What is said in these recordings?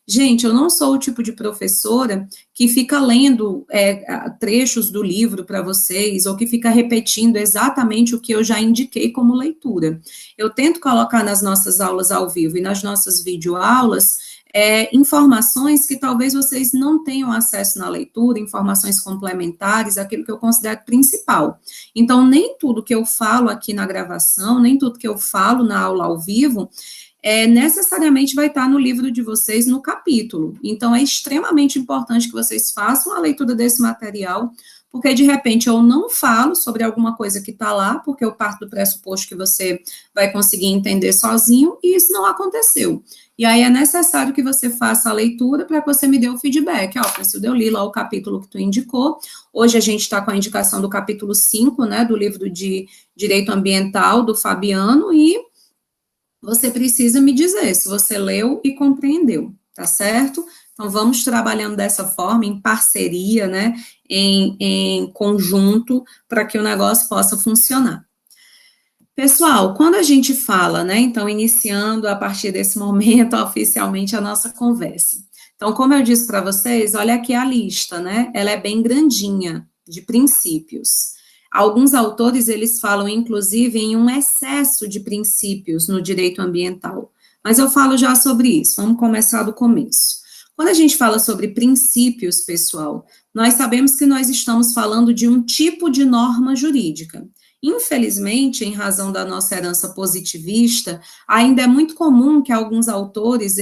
Gente, eu não sou o tipo de professora que fica lendo trechos do livro para vocês, ou que fica repetindo exatamente o que eu já indiquei como leitura. Eu tento colocar nas nossas aulas ao vivo e nas nossas videoaulas informações que talvez vocês não tenham acesso na leitura, informações complementares, aquilo que eu considero principal. Então, nem tudo que eu falo aqui na gravação, nem tudo que eu falo na aula ao vivo, necessariamente vai estar no livro de vocês, no capítulo. Então, é extremamente importante que vocês façam a leitura desse material, porque, de repente, eu não falo sobre alguma coisa que está lá, porque eu parto do pressuposto que você vai conseguir entender sozinho, e isso não aconteceu. E aí é necessário que você faça a leitura para que você me dê o feedback. Ó, Francilda, eu li lá o capítulo que tu indicou. Hoje a gente está com a indicação do capítulo 5, né, do livro de Direito Ambiental, do Fabiano, e você precisa me dizer se você leu e compreendeu, tá certo? Então, vamos trabalhando dessa forma, em parceria, né, em conjunto, para que o negócio possa funcionar. Pessoal, quando a gente fala, né, então, iniciando a partir desse momento, oficialmente, a nossa conversa. Então, como eu disse para vocês, olha aqui a lista, né, ela é bem grandinha, de princípios. Alguns autores, eles falam, inclusive, em um excesso de princípios no direito ambiental. Mas eu falo já sobre isso, vamos começar do começo. Quando a gente fala sobre princípios, pessoal, nós sabemos que nós estamos falando de um tipo de norma jurídica. Infelizmente, em razão da nossa herança positivista, ainda é muito comum que alguns autores,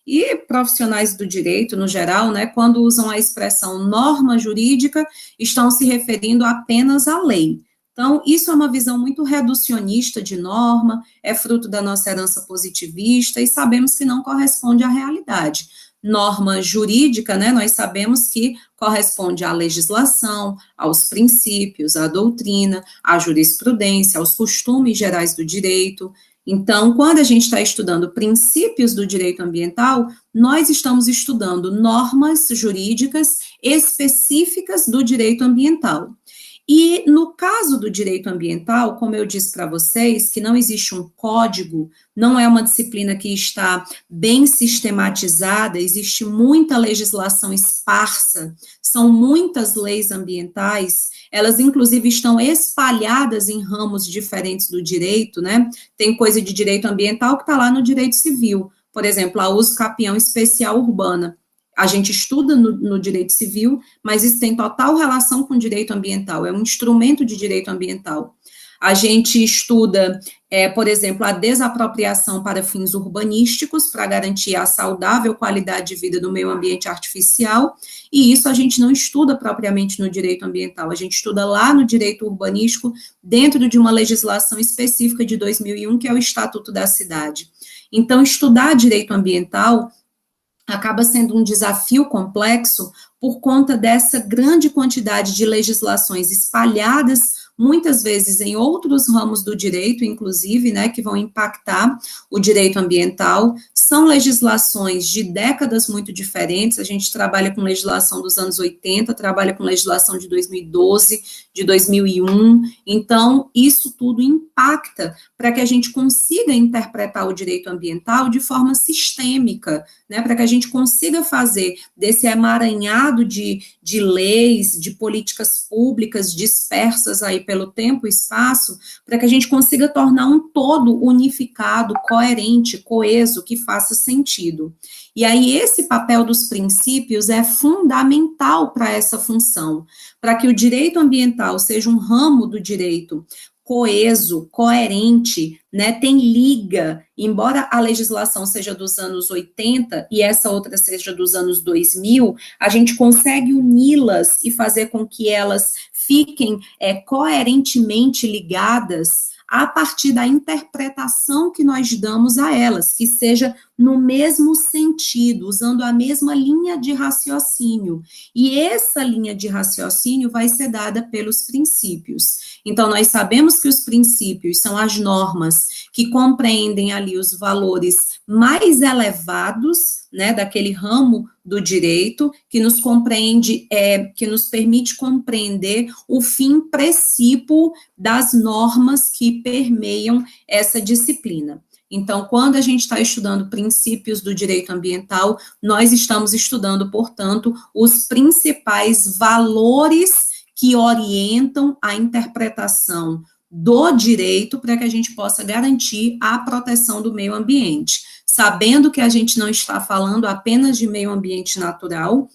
e profissionais do direito, no geral, né, quando usam a expressão norma jurídica, estão se referindo apenas à lei. Então, isso é uma visão muito reducionista de norma, é fruto da nossa herança positivista, e sabemos que não corresponde à realidade. Norma jurídica, né, nós sabemos que corresponde à legislação, aos princípios, à doutrina, à jurisprudência, aos costumes gerais do direito. Então, quando a gente está estudando princípios do direito ambiental, nós estamos estudando normas jurídicas específicas do direito ambiental. E no caso do direito ambiental, como eu disse para vocês, que não existe um código, não é uma disciplina que está bem sistematizada, existe muita legislação esparsa, são muitas leis ambientais, elas inclusive estão espalhadas em ramos diferentes do direito, né? Tem coisa de direito ambiental que está lá no direito civil, por exemplo, a uso capião especial urbana. A gente estuda no direito civil, mas isso tem total relação com o direito ambiental, é um instrumento de direito ambiental. A gente estuda, por exemplo, a desapropriação para fins urbanísticos, para garantir a saudável qualidade de vida do meio ambiente artificial, e isso a gente não estuda propriamente no direito ambiental, a gente estuda lá no direito urbanístico, dentro de uma legislação específica de 2001, que é o Estatuto da Cidade. Então, estudar direito ambiental acaba sendo um desafio complexo por conta dessa grande quantidade de legislações espalhadas, muitas vezes em outros ramos do direito, inclusive, né, que vão impactar o direito ambiental. São legislações de décadas muito diferentes, a gente trabalha com legislação dos anos 80, trabalha com legislação de 2012, de 2001, então isso tudo impacta para que a gente consiga interpretar o direito ambiental de forma sistêmica, né, para que a gente consiga fazer desse emaranhado de leis, de políticas públicas dispersas aí pelo tempo e espaço, para que a gente consiga tornar um todo unificado, coerente, coeso, que faça sentido. E aí esse papel dos princípios é fundamental para essa função, para que o direito ambiental seja um ramo do direito coeso, coerente, né, tem liga, embora a legislação seja dos anos 80 e essa outra seja dos anos 2000, a gente consegue uni-las e fazer com que elas fiquem coerentemente ligadas a partir da interpretação que nós damos a elas, que seja no mesmo sentido, usando a mesma linha de raciocínio. E essa linha de raciocínio vai ser dada pelos princípios. Então, nós sabemos que os princípios são as normas que compreendem ali os valores mais elevados, né, daquele ramo do direito, que nos compreende, que nos permite compreender o fim precípuo das normas que permeiam essa disciplina. Então, quando a gente está estudando princípios do direito ambiental, nós estamos estudando, portanto, os principais valores que orientam a interpretação do direito para que a gente possa garantir a proteção do meio ambiente, sabendo que a gente não está falando apenas de meio ambiente natural,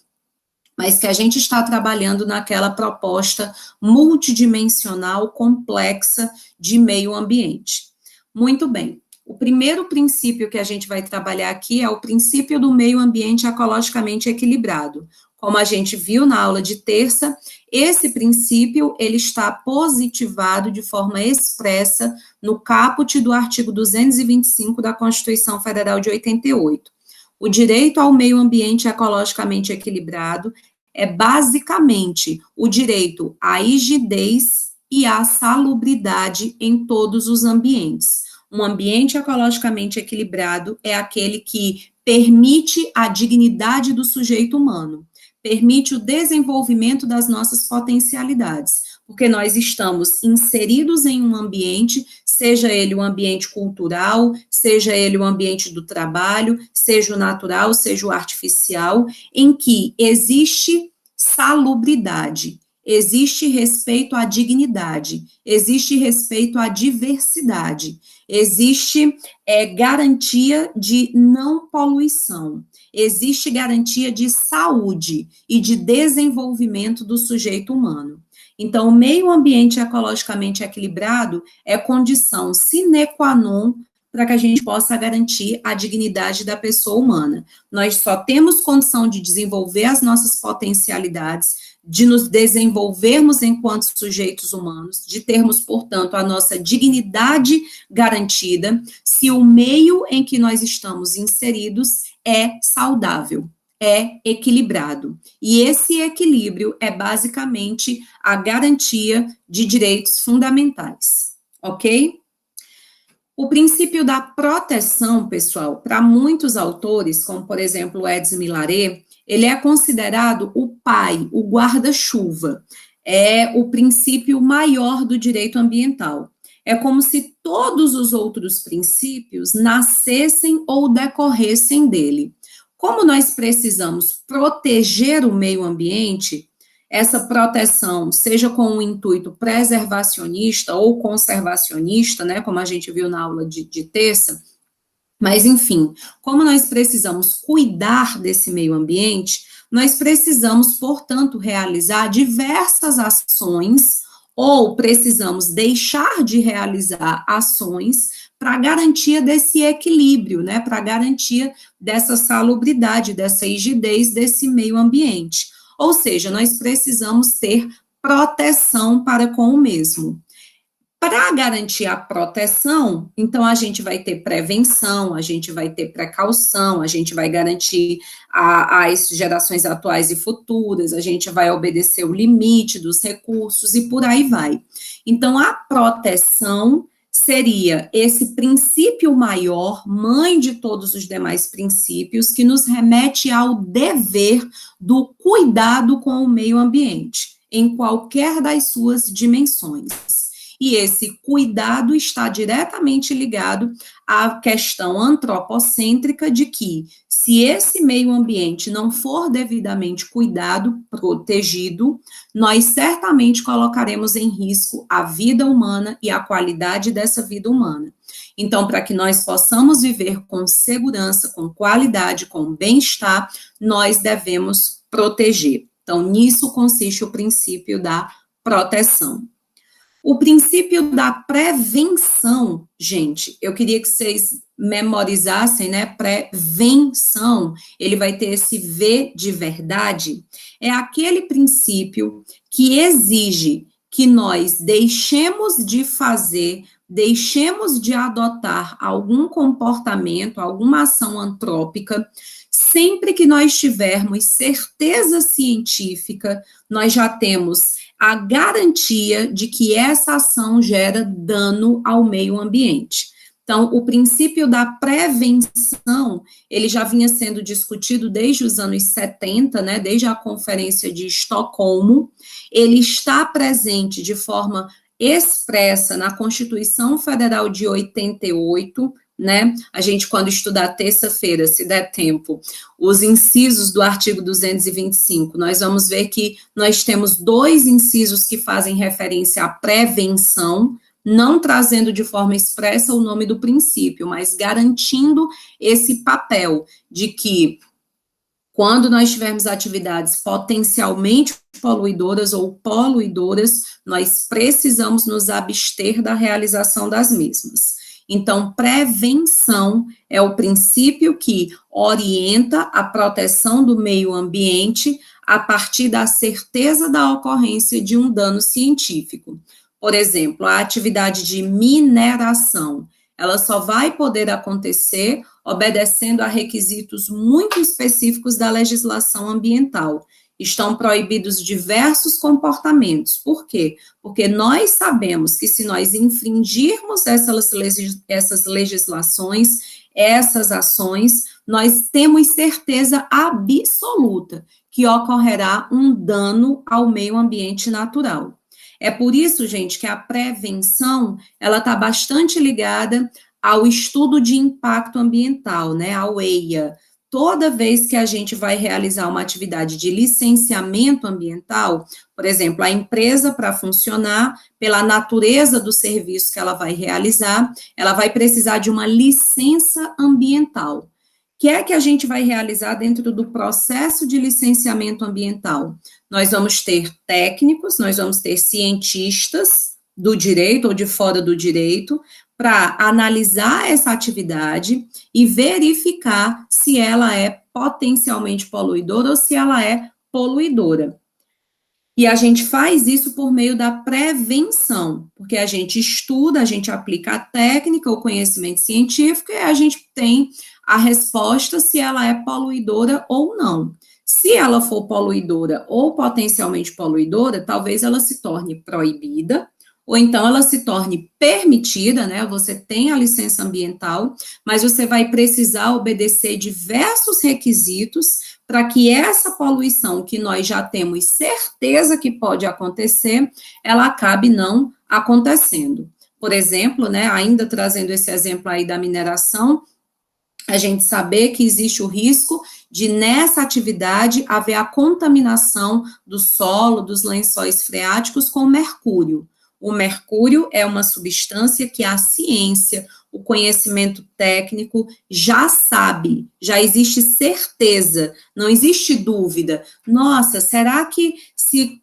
mas que a gente está trabalhando naquela proposta multidimensional, complexa de meio ambiente. Muito bem. O primeiro princípio que a gente vai trabalhar aqui é o princípio do meio ambiente ecologicamente equilibrado. Como a gente viu na aula de terça, esse princípio, ele está positivado de forma expressa no caput do artigo 225 da Constituição Federal de 88. O direito ao meio ambiente ecologicamente equilibrado é basicamente o direito à rigidez e à salubridade em todos os ambientes. Um ambiente ecologicamente equilibrado é aquele que permite a dignidade do sujeito humano, permite o desenvolvimento das nossas potencialidades, porque nós estamos inseridos em um ambiente, seja ele o ambiente cultural, seja ele o ambiente do trabalho, seja o natural, seja o artificial, em que existe salubridade, existe respeito à dignidade, existe respeito à diversidade, existe garantia de não poluição, existe garantia de saúde e de desenvolvimento do sujeito humano. Então, o meio ambiente ecologicamente equilibrado é condição sine qua non para que a gente possa garantir a dignidade da pessoa humana. Nós só temos condição de desenvolver as nossas potencialidades, de nos desenvolvermos enquanto sujeitos humanos, de termos, portanto, a nossa dignidade garantida, se o meio em que nós estamos inseridos é saudável, é equilibrado. E esse equilíbrio é basicamente a garantia de direitos fundamentais, ok? O princípio da proteção, pessoal, para muitos autores, como por exemplo Edson Milaret, ele é considerado o pai, o guarda-chuva, é o princípio maior do direito ambiental. É como se todos os outros princípios nascessem ou decorressem dele. Como nós precisamos proteger o meio ambiente, essa proteção, seja com um intuito preservacionista ou conservacionista, né, como a gente viu na aula de terça, mas, enfim, como nós precisamos cuidar desse meio ambiente, nós precisamos, portanto, realizar diversas ações ou precisamos deixar de realizar ações para garantia desse equilíbrio, né, para garantia dessa salubridade, dessa rigidez desse meio ambiente. Ou seja, nós precisamos ter proteção para com o mesmo. Para garantir a proteção, então a gente vai ter prevenção, a gente vai ter precaução, a gente vai garantir as gerações atuais e futuras, a gente vai obedecer o limite dos recursos e por aí vai. Então, a proteção seria esse princípio maior, mãe de todos os demais princípios, que nos remete ao dever do cuidado com o meio ambiente, em qualquer das suas dimensões. E esse cuidado está diretamente ligado à questão antropocêntrica de que, se esse meio ambiente não for devidamente cuidado, protegido, nós certamente colocaremos em risco a vida humana e a qualidade dessa vida humana. Então, para que nós possamos viver com segurança, com qualidade, com bem-estar, nós devemos proteger. Então, nisso consiste o princípio da proteção. O princípio da prevenção, gente, eu queria que vocês memorizassem, né? Prevenção, ele vai ter esse V de verdade, é aquele princípio que exige que nós deixemos de fazer, deixemos de adotar algum comportamento, alguma ação antrópica, sempre que nós tivermos certeza científica, nós já temos a garantia de que essa ação gera dano ao meio ambiente. Então, o princípio da prevenção, ele já vinha sendo discutido desde os anos 70, né, desde a Conferência de Estocolmo, ele está presente de forma expressa na Constituição Federal de 88, né? A gente, quando estudar terça-feira, se der tempo, os incisos do artigo 225, nós vamos ver que nós temos 2 incisos que fazem referência à prevenção, não trazendo de forma expressa o nome do princípio, mas garantindo esse papel de que, quando nós tivermos atividades potencialmente poluidoras ou poluidoras, nós precisamos nos abster da realização das mesmas. Então, prevenção é o princípio que orienta a proteção do meio ambiente a partir da certeza da ocorrência de um dano científico. Por exemplo, a atividade de mineração, ela só vai poder acontecer obedecendo a requisitos muito específicos da legislação ambiental. Estão proibidos diversos comportamentos. Por quê? Porque nós sabemos que, se nós infringirmos essas legislações, essas ações, nós temos certeza absoluta que ocorrerá um dano ao meio ambiente natural. É por isso, gente, que a prevenção, ela está bastante ligada ao estudo de impacto ambiental, né, ao EIA. Toda vez que a gente vai realizar uma atividade de licenciamento ambiental, por exemplo, a empresa, para funcionar, pela natureza do serviço que ela vai realizar, ela vai precisar de uma licença ambiental. O que é que a gente vai realizar dentro do processo de licenciamento ambiental? Nós vamos ter técnicos, nós vamos ter cientistas do direito ou de fora do direito, para analisar essa atividade e verificar se ela é potencialmente poluidora ou se ela é poluidora. E a gente faz isso por meio da prevenção, porque a gente estuda, a gente aplica a técnica, o conhecimento científico, e a gente tem a resposta se ela é poluidora ou não. Se ela for poluidora ou potencialmente poluidora, talvez ela se torne proibida, ou então ela se torne permitida, né? Você tem a licença ambiental, mas você vai precisar obedecer diversos requisitos para que essa poluição, que nós já temos certeza que pode acontecer, ela acabe não acontecendo. Por exemplo, né, ainda trazendo esse exemplo aí da mineração, a gente saber que existe o risco de, nessa atividade, haver a contaminação do solo, dos lençóis freáticos com mercúrio. O mercúrio é uma substância que a ciência, o conhecimento técnico já sabe, já existe certeza, não existe dúvida. Nossa, será que se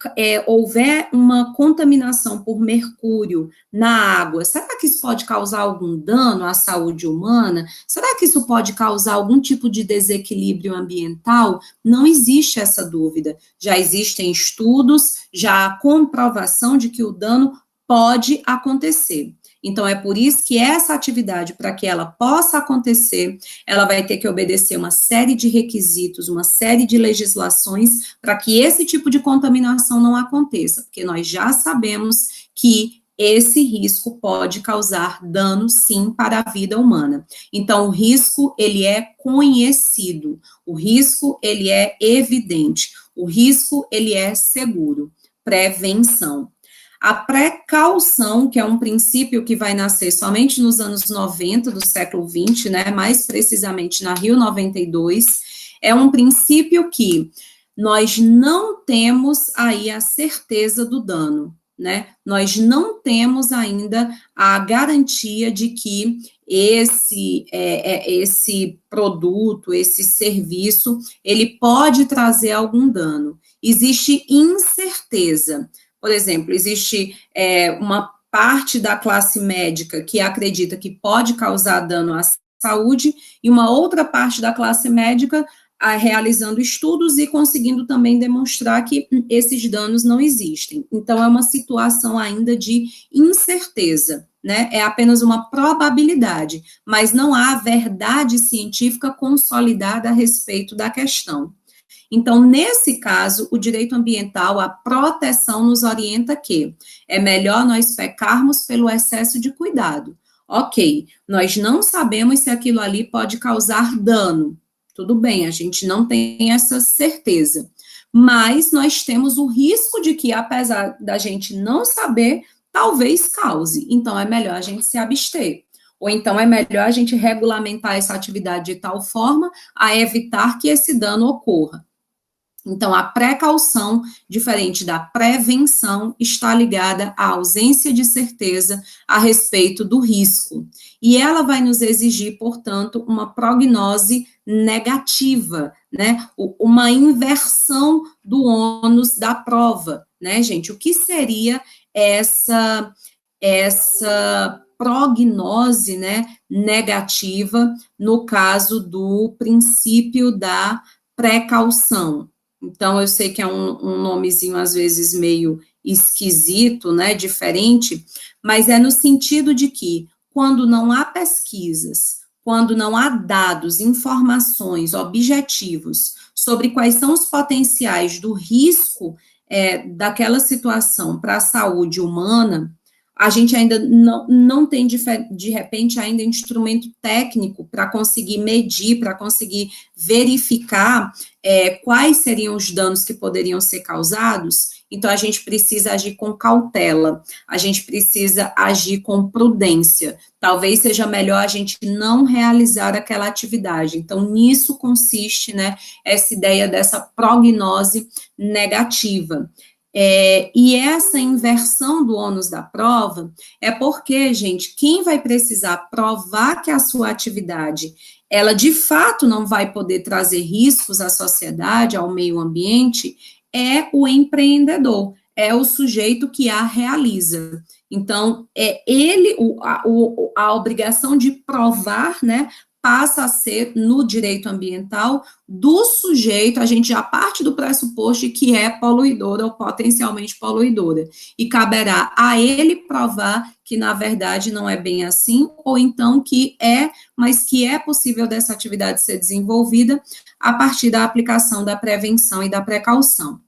houver uma contaminação por mercúrio na água, será que isso pode causar algum dano à saúde humana? Será que isso pode causar algum tipo de desequilíbrio ambiental? Não existe essa dúvida. Já existem estudos, já há comprovação de que o dano pode acontecer. Então, é por isso que essa atividade, para que ela possa acontecer, ela vai ter que obedecer uma série de requisitos, uma série de legislações, para que esse tipo de contaminação não aconteça, porque nós já sabemos que esse risco pode causar dano, sim, para a vida humana. Então, o risco, ele é conhecido, o risco, ele é evidente, o risco, ele é seguro. Prevenção. A precaução, que é um princípio que vai nascer somente nos anos 90 do século 20, né, mais precisamente na Rio 92, é um princípio que nós não temos aí a certeza do dano, né, nós não temos ainda a garantia de que esse produto, esse serviço, ele pode trazer algum dano. Existe incerteza. Por exemplo, existe uma parte da classe médica que acredita que pode causar dano à saúde e uma outra parte da classe médica realizando estudos e conseguindo também demonstrar que esses danos não existem. Então, é uma situação ainda de incerteza, né? É apenas uma probabilidade, mas não há verdade científica consolidada a respeito da questão. Então, nesse caso, o direito ambiental, a proteção nos orienta que é melhor nós pecarmos pelo excesso de cuidado. Ok, nós não sabemos se aquilo ali pode causar dano. Tudo bem, a gente não tem essa certeza. Mas nós temos o risco de que, apesar da gente não saber, talvez cause. Então, é melhor a gente se abster. Ou então é melhor a gente regulamentar essa atividade de tal forma a evitar que esse dano ocorra. Então, a precaução, diferente da prevenção, está ligada à ausência de certeza a respeito do risco. E ela vai nos exigir, portanto, uma prognose negativa, né? Uma inversão do ônus da prova, né, gente? O que seria essa prognose, né, negativa no caso do princípio da precaução? Então, eu sei que é um nomezinho, às vezes, meio esquisito, né, diferente, mas é no sentido de que, quando não há pesquisas, quando não há dados, informações, objetivos sobre quais são os potenciais do risco daquela situação para a saúde humana, a gente ainda não tem, de repente, ainda instrumento técnico para conseguir medir, para conseguir verificar quais seriam os danos que poderiam ser causados. Então, a gente precisa agir com cautela, a gente precisa agir com prudência. Talvez seja melhor a gente não realizar aquela atividade. Então, nisso consiste, né, essa ideia dessa prognose negativa. E essa inversão do ônus da prova é porque, gente, quem vai precisar provar que a sua atividade, ela de fato não vai poder trazer riscos à sociedade, ao meio ambiente, é o empreendedor, é o sujeito que a realiza. Então, a obrigação de provar, né, passa a ser, no direito ambiental, do sujeito, a gente já parte do pressuposto de que é poluidora ou potencialmente poluidora, e caberá a ele provar que, na verdade, não é bem assim, ou então que mas que é possível dessa atividade ser desenvolvida a partir da aplicação da prevenção e da precaução.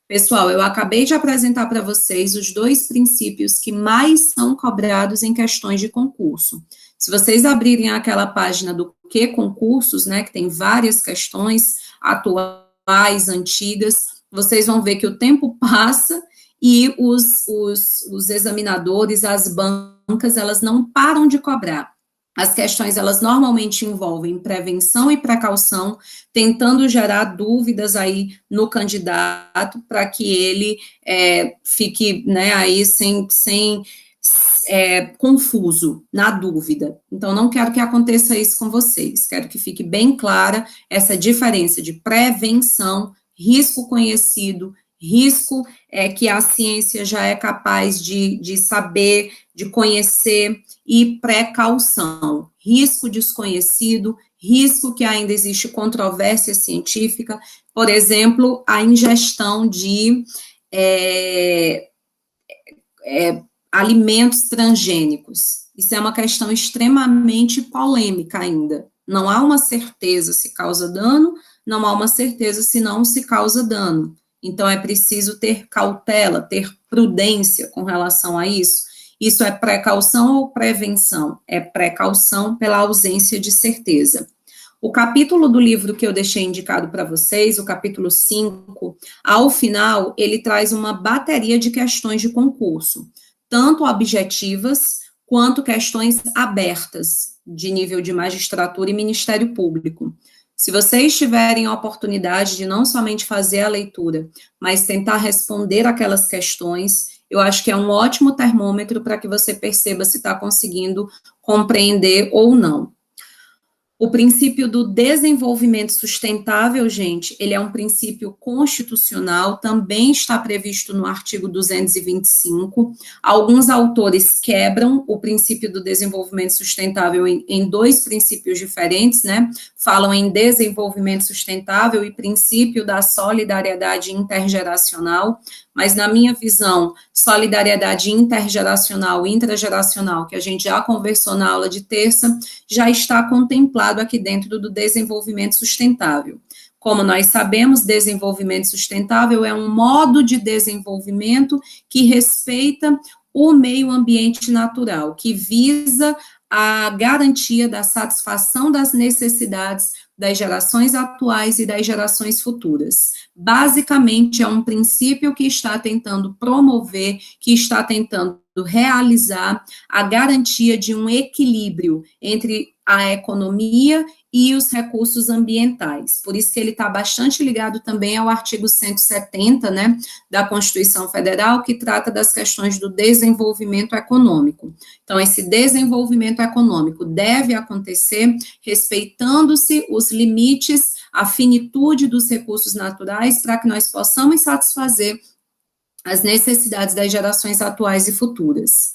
Pessoal, eu acabei de apresentar para vocês os 2 princípios que mais são cobrados em questões de concurso. Se vocês abrirem aquela página do Que Concursos, né, que tem várias questões atuais, antigas, vocês vão ver que o tempo passa e os examinadores, as bancas, elas não param de cobrar. As questões, elas normalmente envolvem prevenção e precaução, tentando gerar dúvidas aí no candidato, para que ele fique, né, aí sem confuso, na dúvida. Então, não quero que aconteça isso com vocês, quero que fique bem clara essa diferença de prevenção, risco conhecido, risco que a ciência já é capaz de saber, de conhecer, e precaução, risco desconhecido, risco que ainda existe controvérsia científica, por exemplo, a ingestão de alimentos transgênicos. Isso é uma questão extremamente polêmica ainda. Não há uma certeza se causa dano, não há uma certeza se não se causa dano. Então, é preciso ter cautela, ter prudência com relação a isso. Isso é precaução ou prevenção? É precaução pela ausência de certeza. O capítulo do livro que eu deixei indicado para vocês, o capítulo 5, ao final, ele traz uma bateria de questões de concurso, tanto objetivas quanto questões abertas, de nível de magistratura e Ministério Público. Se vocês tiverem a oportunidade de não somente fazer a leitura, mas tentar responder aquelas questões, eu acho que é um ótimo termômetro para que você perceba se está conseguindo compreender ou não. O princípio do desenvolvimento sustentável, gente, ele é um princípio constitucional, também está previsto no artigo 225. Alguns autores quebram o princípio do desenvolvimento sustentável em 2 princípios diferentes, né? Falam em desenvolvimento sustentável e princípio da solidariedade intergeracional, mas na minha visão, solidariedade intergeracional e intrageracional, que a gente já conversou na aula de terça, já está contemplado aqui dentro do desenvolvimento sustentável. Como nós sabemos, desenvolvimento sustentável é um modo de desenvolvimento que respeita o meio ambiente natural, que visa a garantia da satisfação das necessidades das gerações atuais e das gerações futuras. Basicamente, é um princípio que está tentando promover, que está tentando realizar a garantia de um equilíbrio entre a economia e os recursos ambientais. Por isso que ele está bastante ligado também ao artigo 170, né, da Constituição Federal, que trata das questões do desenvolvimento econômico. Então, esse desenvolvimento econômico deve acontecer respeitando-se os limites, a finitude dos recursos naturais, para que nós possamos satisfazer as necessidades das gerações atuais e futuras.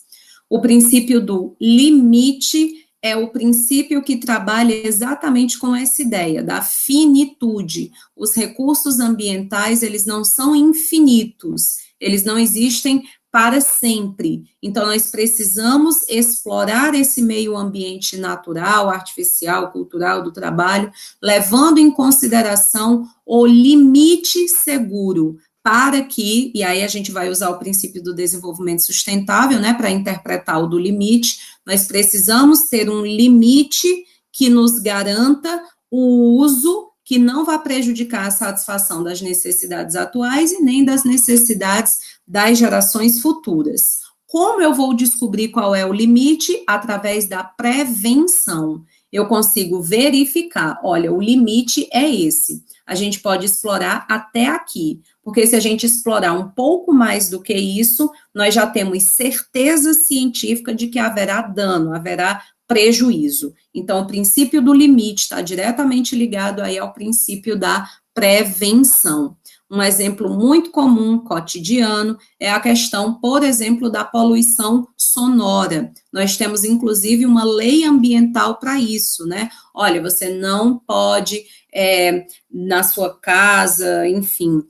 O princípio do limite é o princípio que trabalha exatamente com essa ideia da finitude. Os recursos ambientais, eles não são infinitos, eles não existem para sempre. Então, nós precisamos explorar esse meio ambiente natural, artificial, cultural, do trabalho, levando em consideração o limite seguro, para que, e aí a gente vai usar o princípio do desenvolvimento sustentável, né, para interpretar o do limite, nós precisamos ter um limite que nos garanta o uso que não vai prejudicar a satisfação das necessidades atuais e nem das necessidades das gerações futuras. Como eu vou descobrir qual é o limite? Através da prevenção. Eu consigo verificar, olha, o limite é esse. A gente pode explorar até aqui, porque se a gente explorar um pouco mais do que isso, nós já temos certeza científica de que haverá dano, haverá prejuízo. Então, o princípio do limite está diretamente ligado aí ao princípio da prevenção. Um exemplo muito comum, cotidiano, é a questão, por exemplo, da poluição sonora. Nós temos, inclusive, uma lei ambiental para isso, né? Olha, você não pode, na sua casa, enfim,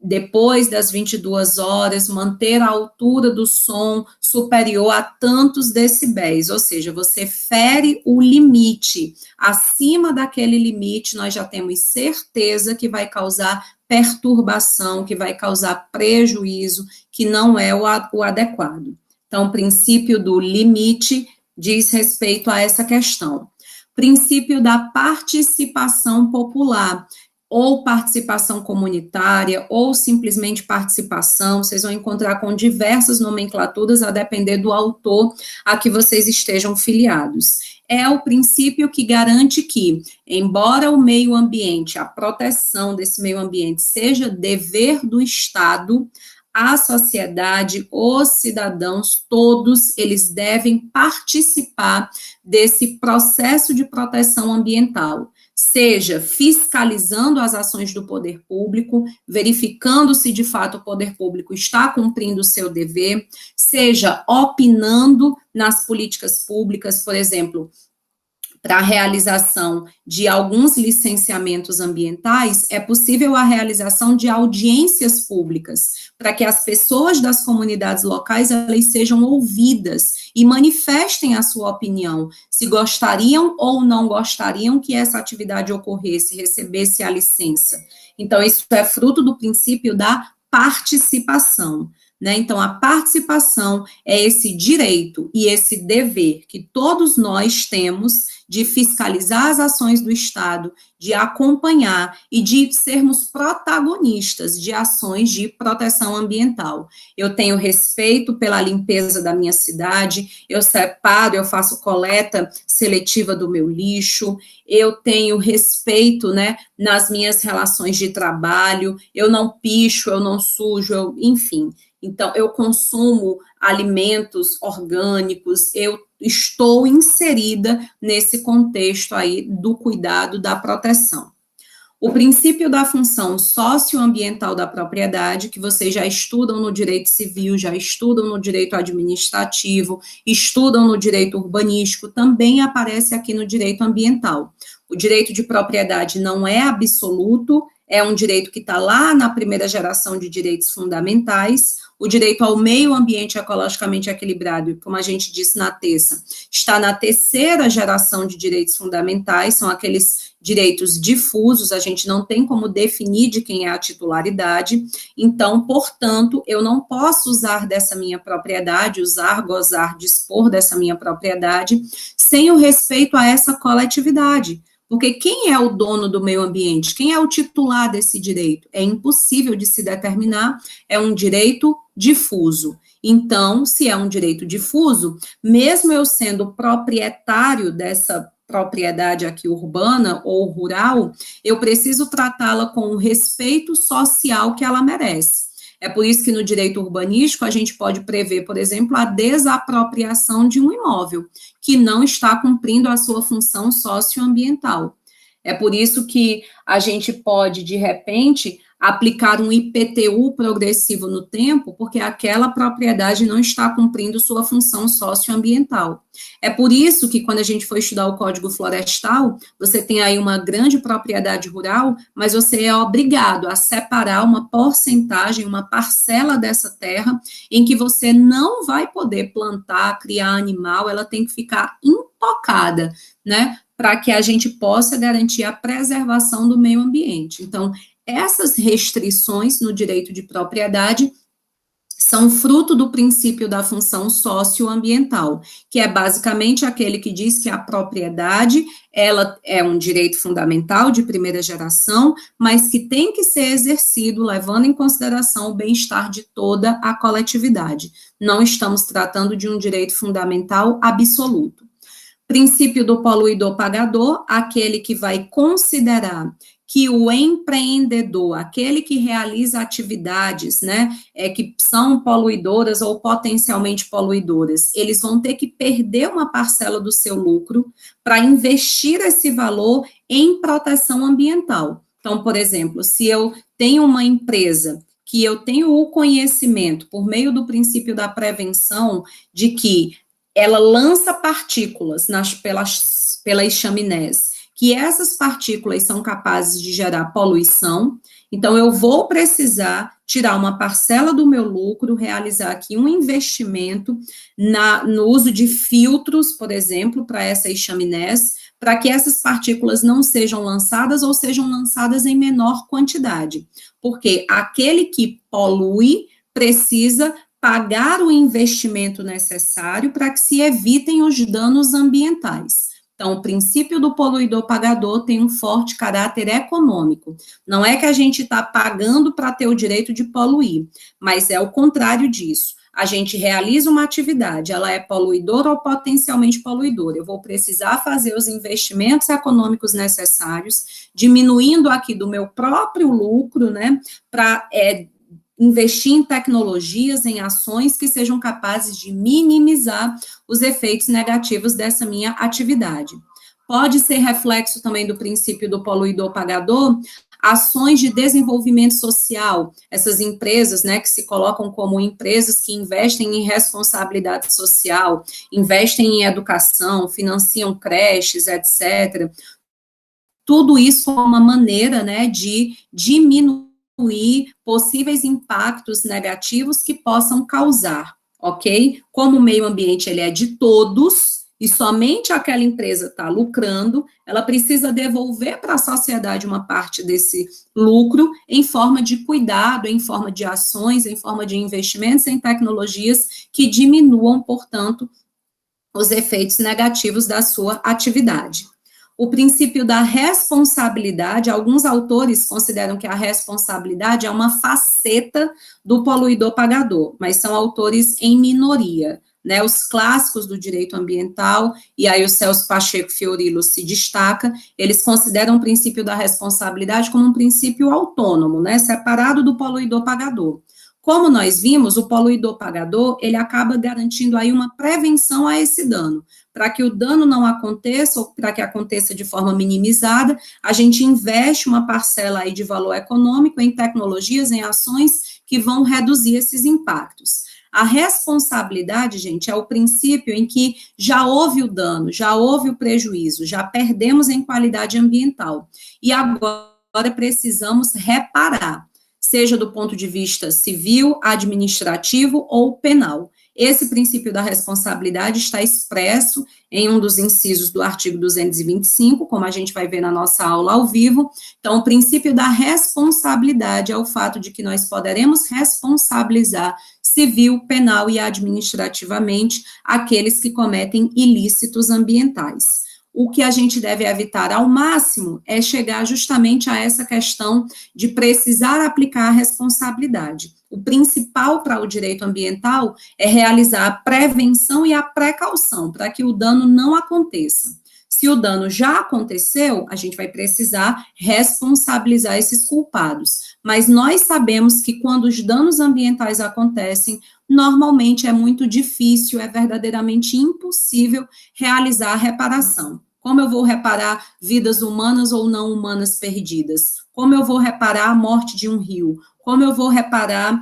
depois das 22 horas, manter a altura do som superior a tantos decibéis, ou seja, você fere o limite. Acima daquele limite, nós já temos certeza que vai causar perturbação, que vai causar prejuízo, que não é o adequado. Então, o princípio do limite diz respeito a essa questão. Princípio da participação popular, ou participação comunitária, ou simplesmente participação, vocês vão encontrar com diversas nomenclaturas, a depender do autor a que vocês estejam filiados. É o princípio que garante que, embora o meio ambiente, a proteção desse meio ambiente seja dever do Estado, a sociedade, os cidadãos, todos, eles devem participar desse processo de proteção ambiental, seja fiscalizando as ações do poder público, verificando se de fato o poder público está cumprindo o seu dever, seja opinando nas políticas públicas, por exemplo, para a realização de alguns licenciamentos ambientais, é possível a realização de audiências públicas, para que as pessoas das comunidades locais elas sejam ouvidas e manifestem a sua opinião, se gostariam ou não gostariam que essa atividade ocorresse, recebesse a licença. Então, isso é fruto do princípio da participação. Né? Então, a participação é esse direito e esse dever que todos nós temos de fiscalizar as ações do Estado, de acompanhar e de sermos protagonistas de ações de proteção ambiental. Eu tenho respeito pela limpeza da minha cidade, eu separo, eu faço coleta seletiva do meu lixo, eu tenho respeito, né, nas minhas relações de trabalho, eu não picho, eu não sujo, enfim. Então, eu consumo alimentos orgânicos, eu estou inserida nesse contexto aí do cuidado, da proteção. O princípio da função socioambiental da propriedade, que vocês já estudam no direito civil, já estudam no direito administrativo, estudam no direito urbanístico, também aparece aqui no direito ambiental. O direito de propriedade não é absoluto, é um direito que está lá na primeira geração de direitos fundamentais. O direito ao meio ambiente ecologicamente equilibrado, como a gente disse na terça, está na terceira geração de direitos fundamentais, são aqueles direitos difusos, a gente não tem como definir de quem é a titularidade, então, portanto, eu não posso usar dessa minha propriedade, usar, gozar, dispor dessa minha propriedade, sem o respeito a essa coletividade. Porque quem é o dono do meio ambiente? Quem é o titular desse direito? É impossível de se determinar, é um direito difuso. Então, se é um direito difuso, mesmo eu sendo proprietário dessa propriedade aqui urbana ou rural, eu preciso tratá-la com o respeito social que ela merece. É por isso que no direito urbanístico a gente pode prever, por exemplo, a desapropriação de um imóvel que não está cumprindo a sua função socioambiental. É por isso que a gente pode, de repente, aplicar um IPTU progressivo no tempo, porque aquela propriedade não está cumprindo sua função socioambiental. É por isso que, quando a gente for estudar o Código Florestal, você tem aí uma grande propriedade rural, mas você é obrigado a separar uma porcentagem, uma parcela dessa terra, em que você não vai poder plantar, criar animal, ela tem que ficar intocada, né? Para que a gente possa garantir a preservação do meio ambiente. Então, essas restrições no direito de propriedade são fruto do princípio da função socioambiental, que é basicamente aquele que diz que a propriedade, ela é um direito fundamental de primeira geração, mas que tem que ser exercido levando em consideração o bem-estar de toda a coletividade. Não estamos tratando de um direito fundamental absoluto. Princípio do poluidor-pagador, aquele que vai considerar que o empreendedor, aquele que realiza atividades, né, que são poluidoras ou potencialmente poluidoras, eles vão ter que perder uma parcela do seu lucro para investir esse valor em proteção ambiental. Então, por exemplo, se eu tenho uma empresa que eu tenho o conhecimento, por meio do princípio da prevenção, de que ela lança partículas pelas chaminés, que essas partículas são capazes de gerar poluição, então eu vou precisar tirar uma parcela do meu lucro, realizar aqui um investimento no uso de filtros, por exemplo, para essas chaminés, para que essas partículas não sejam lançadas ou sejam lançadas em menor quantidade, porque aquele que polui precisa pagar o investimento necessário para que se evitem os danos ambientais. Então, o princípio do poluidor-pagador tem um forte caráter econômico. Não é que a gente está pagando para ter o direito de poluir, mas é o contrário disso. A gente realiza uma atividade, ela é poluidora ou potencialmente poluidora. Eu vou precisar fazer os investimentos econômicos necessários, diminuindo aqui do meu próprio lucro, né, para investir em tecnologias, em ações que sejam capazes de minimizar os efeitos negativos dessa minha atividade. Pode ser reflexo também do princípio do poluidor-pagador, ações de desenvolvimento social, essas empresas, né, que se colocam como empresas que investem em responsabilidade social, investem em educação, financiam creches, etc. Tudo isso é uma maneira, né, de diminuir possíveis impactos negativos que possam causar, ok? Como o meio ambiente ele é de todos e somente aquela empresa está lucrando, ela precisa devolver para a sociedade uma parte desse lucro em forma de cuidado, em forma de ações, em forma de investimentos em tecnologias que diminuam, portanto, os efeitos negativos da sua atividade. O princípio da responsabilidade, alguns autores consideram que a responsabilidade é uma faceta do poluidor-pagador, mas são autores em minoria, né? Os clássicos do direito ambiental, e aí o Celso Pacheco Fiorillo se destaca, eles consideram o princípio da responsabilidade como um princípio autônomo, né? Separado do poluidor-pagador. Como nós vimos, o poluidor-pagador, ele acaba garantindo aí uma prevenção a esse dano. Para que o dano não aconteça, ou para que aconteça de forma minimizada, a gente investe uma parcela aí de valor econômico em tecnologias, em ações que vão reduzir esses impactos. A responsabilidade, gente, é o princípio em que já houve o dano, já houve o prejuízo, já perdemos em qualidade ambiental. E agora precisamos reparar, seja do ponto de vista civil, administrativo ou penal. Esse princípio da responsabilidade está expresso em um dos incisos do artigo 225, como a gente vai ver na nossa aula ao vivo. Então, o princípio da responsabilidade é o fato de que nós poderemos responsabilizar civil, penal e administrativamente aqueles que cometem ilícitos ambientais. o que a gente deve evitar ao máximo é chegar justamente a essa questão de precisar aplicar a responsabilidade. O principal para o direito ambiental é realizar a prevenção e a precaução, para que o dano não aconteça. Se o dano já aconteceu, a gente vai precisar responsabilizar esses culpados. Mas nós sabemos que quando os danos ambientais acontecem, normalmente é muito difícil, é verdadeiramente impossível realizar a reparação. Como eu vou reparar vidas humanas ou não humanas perdidas? Como eu vou reparar a morte de um rio? Como eu vou reparar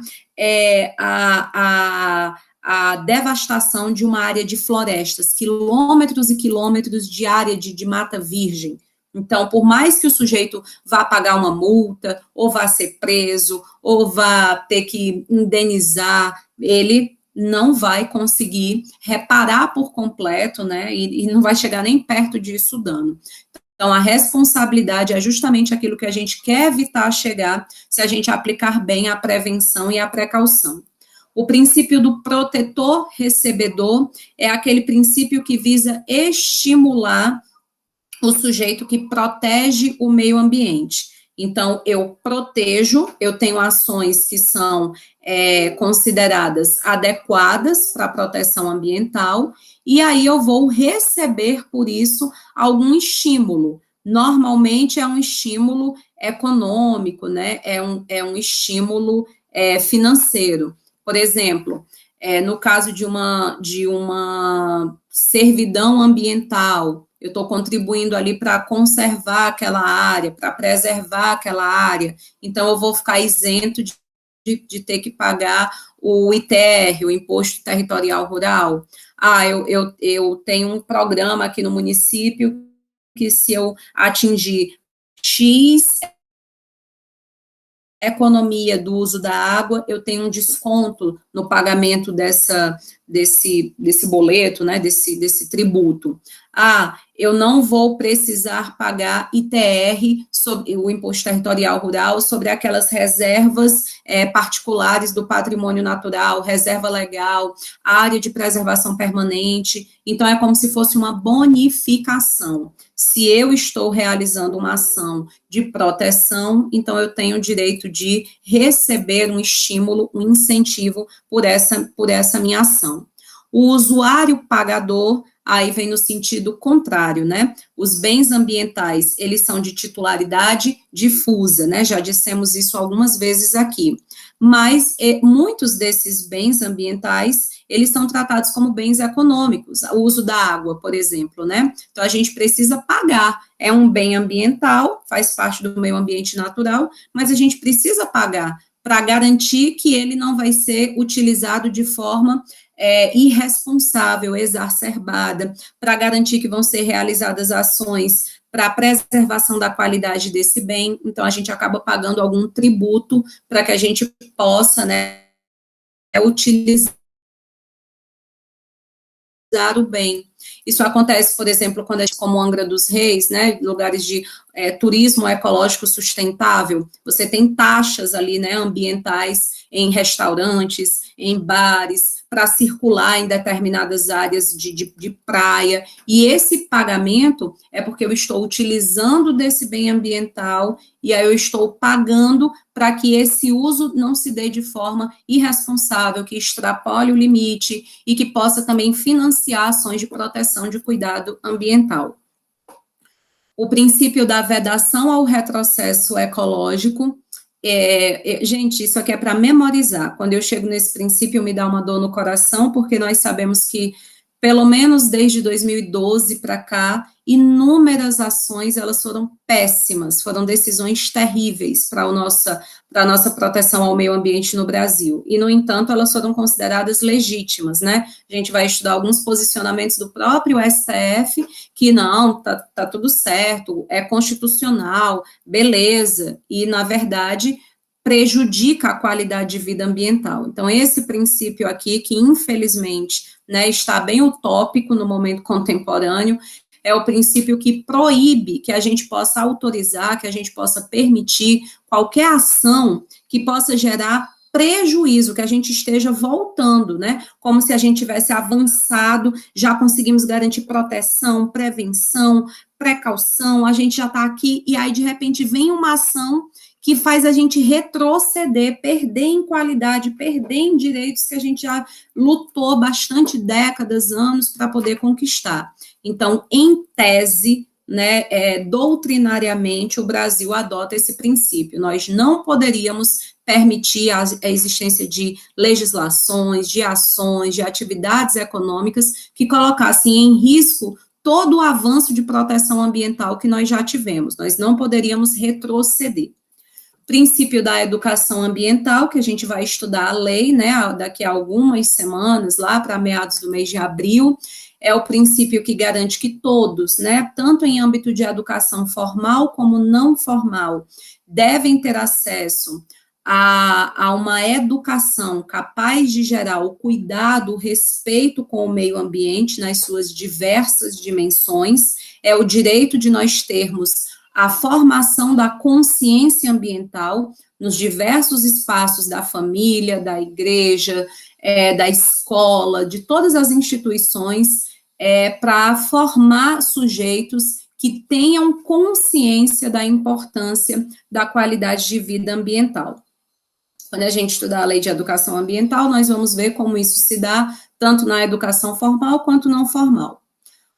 a devastação de uma área de florestas, quilômetros e quilômetros de área de mata virgem? Então, por mais que o sujeito vá pagar uma multa, ou vá ser preso, ou vá ter que indenizar, ele não vai conseguir reparar por completo, né, e não vai chegar nem perto disso o dano. Então, a responsabilidade é justamente aquilo que a gente quer evitar chegar se a gente aplicar bem a prevenção e a precaução. O princípio do protetor-recebedor é aquele princípio que visa estimular o sujeito que protege o meio ambiente. Então, eu protejo, eu tenho ações que são consideradas adequadas para a proteção ambiental, e aí eu vou receber, por isso, algum estímulo. Normalmente é um estímulo econômico, né? É um estímulo financeiro. Por exemplo, no caso de uma servidão ambiental, eu estou contribuindo ali para conservar aquela área, para preservar aquela área, então eu vou ficar isento de ter que pagar o ITR, o Imposto Territorial Rural. Eu tenho um programa aqui no município que, se eu atingir X economia do uso da água, eu tenho um desconto no pagamento desse boleto, né, desse tributo. Eu não vou precisar pagar ITR, sobre o Imposto Territorial Rural, sobre aquelas reservas particulares do patrimônio natural, reserva legal, área de preservação permanente. Então, é como se fosse uma bonificação. Se eu estou realizando uma ação de proteção, então eu tenho o direito de receber um estímulo, um incentivo por essa minha ação. O usuário pagador, aí vem no sentido contrário, né? Os bens ambientais, eles são de titularidade difusa, né? Já dissemos isso algumas vezes aqui. Mas muitos desses bens ambientais, eles são tratados como bens econômicos. O uso da água, por exemplo, né? Então, a gente precisa pagar. É um bem ambiental, faz parte do meio ambiente natural, mas a gente precisa pagar para garantir que ele não vai ser utilizado de forma irresponsável, exacerbada, para garantir que vão ser realizadas ações para a preservação da qualidade desse bem. Então, a gente acaba pagando algum tributo para que a gente possa, né, utilizar o bem. Isso acontece, por exemplo, quando a gente, como Angra dos Reis, né, lugares de turismo ecológico sustentável, você tem taxas ali, né, ambientais em restaurantes, em bares, para circular em determinadas áreas de praia, e esse pagamento é porque eu estou utilizando desse bem ambiental, e aí eu estou pagando para que esse uso não se dê de forma irresponsável, que extrapole o limite, e que possa também financiar ações de proteção de cuidado ambiental. O princípio da vedação ao retrocesso ecológico, gente, isso aqui é para memorizar. Quando eu chego nesse princípio, me dá uma dor no coração, porque nós sabemos que, pelo menos desde 2012 para cá, inúmeras ações, elas foram péssimas, foram decisões terríveis para a nossa proteção ao meio ambiente no Brasil. E, no entanto, elas foram consideradas legítimas, né? A gente vai estudar alguns posicionamentos do próprio STF, que não, tá tudo certo, é constitucional, beleza, e, na verdade, prejudica a qualidade de vida ambiental. Então, esse princípio aqui, que infelizmente, né, está bem utópico no momento contemporâneo, é o princípio que proíbe que a gente possa autorizar, que a gente possa permitir qualquer ação que possa gerar prejuízo, que a gente esteja voltando, né? Como se a gente tivesse avançado, já conseguimos garantir proteção, prevenção, precaução, a gente já está aqui, e aí, de repente, vem uma ação que faz a gente retroceder, perder em qualidade, perder em direitos que a gente já lutou bastante décadas, anos, para poder conquistar. Então, em tese, né, doutrinariamente, o Brasil adota esse princípio. Nós não poderíamos permitir a existência de legislações, de ações, de atividades econômicas que colocassem em risco todo o avanço de proteção ambiental que nós já tivemos. Nós não poderíamos retroceder. Princípio da educação ambiental, que a gente vai estudar a lei, né, daqui a algumas semanas, lá para meados do mês de abril, é o princípio que garante que todos, né, tanto em âmbito de educação formal como não formal, devem ter acesso a uma educação capaz de gerar o cuidado, o respeito com o meio ambiente nas suas diversas dimensões, é o direito de nós termos a formação da consciência ambiental nos diversos espaços da família, da igreja, da escola, de todas as instituições, para formar sujeitos que tenham consciência da importância da qualidade de vida ambiental. Quando a gente estudar a lei de educação ambiental, nós vamos ver como isso se dá tanto na educação formal quanto não formal.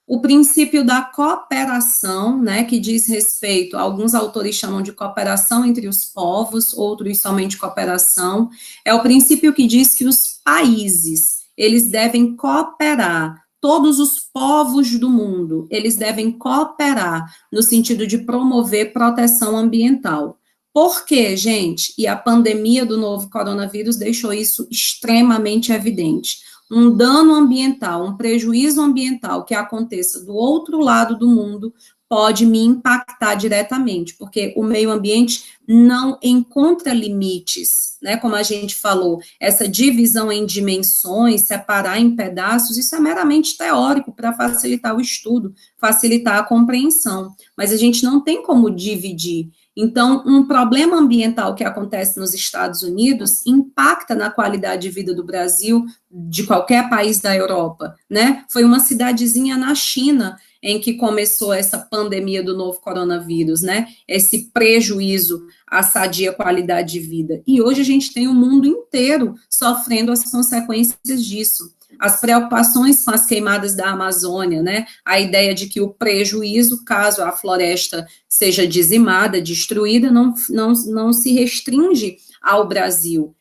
O princípio da cooperação, né, que diz respeito, alguns autores chamam de cooperação entre os povos, outros somente cooperação, é o princípio que diz que os países, eles devem cooperar, todos os povos do mundo, eles devem cooperar no sentido de promover proteção ambiental. Por quê, gente? E a pandemia do novo coronavírus deixou isso extremamente evidente. Um dano ambiental, um prejuízo ambiental que aconteça do outro lado do mundo pode me impactar diretamente, porque o meio ambiente não encontra limites, né? Como a gente falou, essa divisão em dimensões, separar em pedaços, isso é meramente teórico para facilitar o estudo, facilitar a compreensão, mas a gente não tem como dividir. Então, um problema ambiental que acontece nos Estados Unidos impacta na qualidade de vida do Brasil, de qualquer país da Europa, né? Foi uma cidadezinha na China em que começou essa pandemia do novo coronavírus, né? Esse prejuízo à sadia qualidade de vida. E hoje a gente tem o mundo inteiro sofrendo as consequências disso. As preocupações com as queimadas da Amazônia, né? A ideia de que o prejuízo, caso a floresta seja dizimada, destruída, não se restringe ao Brasil.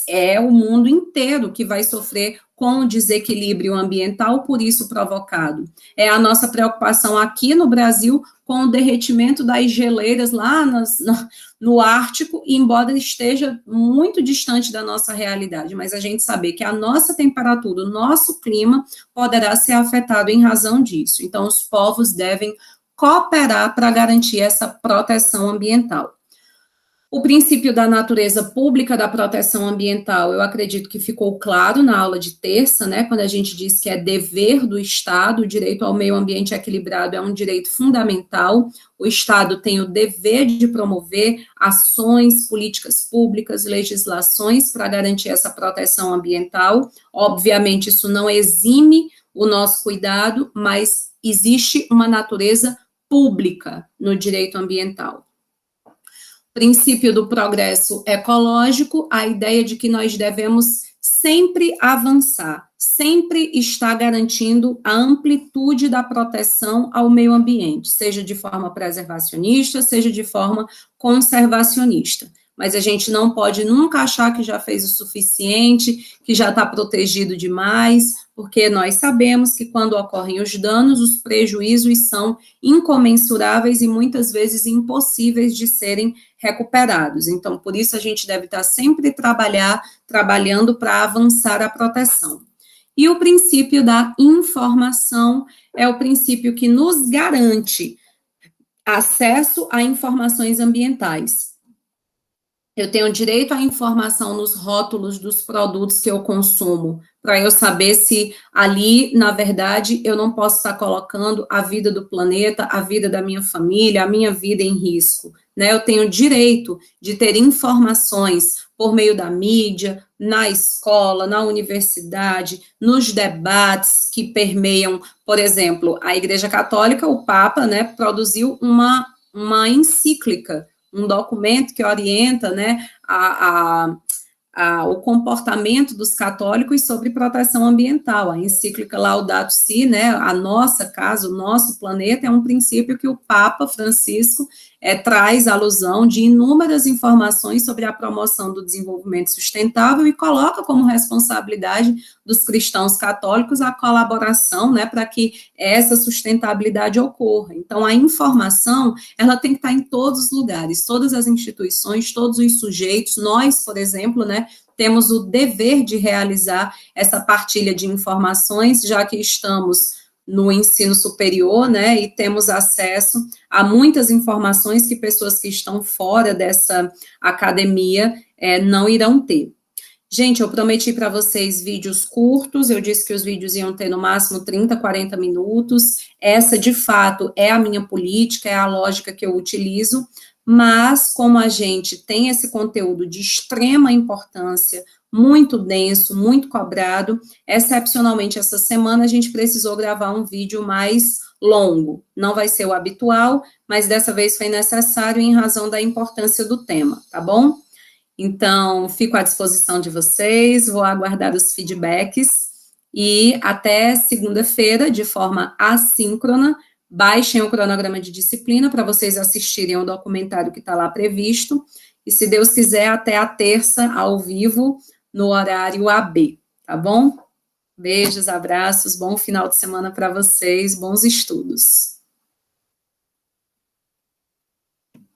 É o mundo inteiro que vai sofrer com o desequilíbrio ambiental, por isso provocado. É a nossa preocupação aqui no Brasil com o derretimento das geleiras lá no Ártico, embora esteja muito distante da nossa realidade, mas a gente saber que a nossa temperatura, o nosso clima, poderá ser afetado em razão disso. Então, os povos devem cooperar para garantir essa proteção ambiental. O princípio da natureza pública da proteção ambiental, eu acredito que ficou claro na aula de terça, né, quando a gente diz que é dever do Estado, o direito ao meio ambiente equilibrado é um direito fundamental, o Estado tem o dever de promover ações, políticas públicas, legislações para garantir essa proteção ambiental, obviamente isso não exime o nosso cuidado, mas existe uma natureza pública no direito ambiental. Princípio do progresso ecológico, a ideia de que nós devemos sempre avançar, sempre estar garantindo a amplitude da proteção ao meio ambiente, seja de forma preservacionista, seja de forma conservacionista. Mas a gente não pode nunca achar que já fez o suficiente, que já está protegido demais, porque nós sabemos que quando ocorrem os danos, os prejuízos são incomensuráveis e muitas vezes impossíveis de serem recuperados. Então, por isso a gente deve estar sempre trabalhando para avançar a proteção. E o princípio da informação é o princípio que nos garante acesso a informações ambientais. Eu tenho direito à informação nos rótulos dos produtos que eu consumo, para eu saber se ali, na verdade, eu não posso estar colocando a vida do planeta, a vida da minha família, a minha vida em risco, né? Eu tenho direito de ter informações por meio da mídia, na escola, na universidade, nos debates que permeiam, por exemplo, a Igreja Católica, o Papa, né, produziu uma encíclica, um documento que orienta, né, o comportamento dos católicos sobre proteção ambiental. A encíclica Laudato Si, né, a nossa casa, o nosso planeta, é um princípio que o Papa Francisco traz alusão de inúmeras informações sobre a promoção do desenvolvimento sustentável e coloca como responsabilidade dos cristãos católicos a colaboração, né, para que essa sustentabilidade ocorra. Então, a informação, ela tem que estar em todos os lugares, todas as instituições, todos os sujeitos. Nós, por exemplo, né, temos o dever de realizar essa partilha de informações, já que estamos no ensino superior, né, e temos acesso a muitas informações que pessoas que estão fora dessa academia não irão ter. Gente, eu prometi para vocês vídeos curtos, eu disse que os vídeos iam ter no máximo 30, 40 minutos, essa, de fato, é a minha política, é a lógica que eu utilizo, mas como a gente tem esse conteúdo de extrema importância, muito denso, muito cobrado, excepcionalmente essa semana a gente precisou gravar um vídeo mais longo, não vai ser o habitual, mas dessa vez foi necessário em razão da importância do tema, tá bom? Então, fico à disposição de vocês, vou aguardar os feedbacks e até segunda-feira, de forma assíncrona, baixem o cronograma de disciplina para vocês assistirem ao documentário que está lá previsto e, se Deus quiser, até a terça, ao vivo, no horário AB, tá bom? Beijos, abraços, bom final de semana para vocês, bons estudos.